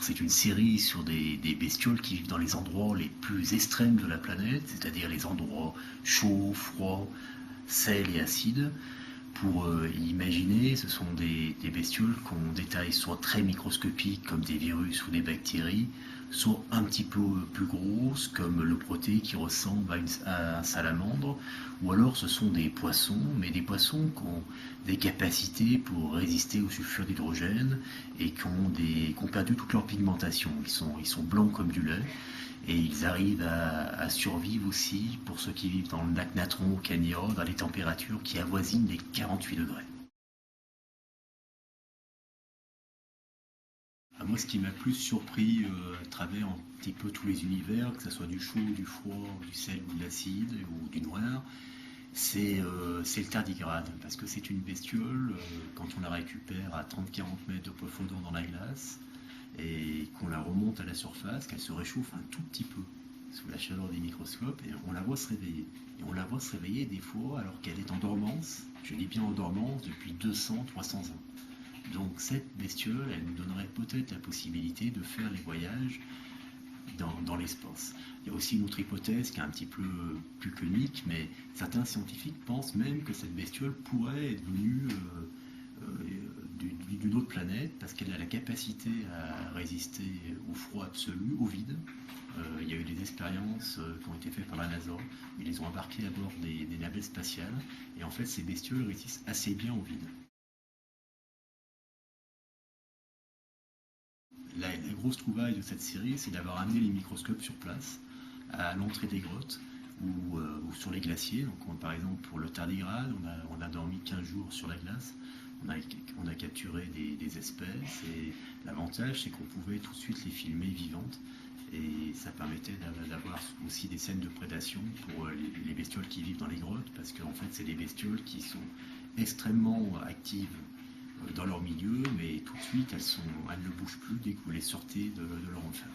c'est une série sur des bestioles qui vivent dans les endroits les plus extrêmes de la planète, c'est-à-dire les endroits chauds, froids, sels et acides. Pour imaginer, ce sont des bestioles qu'on détaille soit très microscopiques comme des virus ou des bactéries, soit un petit peu plus grosses comme le proté qui ressemble à un salamandre, ou alors ce sont des poissons, mais des poissons qui ont des capacités pour résister au sulfure d'hydrogène et qui ont perdu toute leur pigmentation. Ils sont blancs comme du lait. Et ils arrivent à survivre aussi, pour ceux qui vivent dans le lac Natron au Kenya, dans les températures qui avoisinent les 48 degrés. Moi, ce qui m'a plus surpris à travers un petit peu tous les univers, que ce soit du chaud, du froid, du sel ou de l'acide, ou du noir, c'est le tardigrade, parce que c'est une bestiole, quand on la récupère à 30-40 mètres de profondeur dans la glace, et qu'on la remonte à la surface, qu'elle se réchauffe un tout petit peu sous la chaleur des microscopes, et on la voit se réveiller. Et on la voit se réveiller des fois alors qu'elle est en dormance, je dis bien en dormance, depuis 200-300 ans. Donc cette bestiole, elle nous donnerait peut-être la possibilité de faire les voyages dans l'espace. Il y a aussi une autre hypothèse qui est un petit peu plus comique, mais certains scientifiques pensent même que cette bestiole pourrait être venue d'une autre planète parce qu'elle a la capacité à résister au froid absolu, au vide. Il y a eu des expériences qui ont été faites par la NASA. Ils les ont embarquées à bord des navettes spatiales et en fait ces bestioles résistent assez bien au vide. La grosse trouvaille de cette série, c'est d'avoir amené les microscopes sur place, à l'entrée des grottes ou sur les glaciers. Donc, par exemple, pour le tardigrade, on a dormi 15 jours sur la glace. On a capturé des espèces et l'avantage, c'est qu'on pouvait tout de suite les filmer vivantes. Et ça permettait d'avoir aussi des scènes de prédation pour les bestioles qui vivent dans les grottes, parce qu'en fait, c'est des bestioles qui sont extrêmement actives dans leur milieu, mais tout de suite elles ne bougent plus dès que vous les sortez de leur enfer.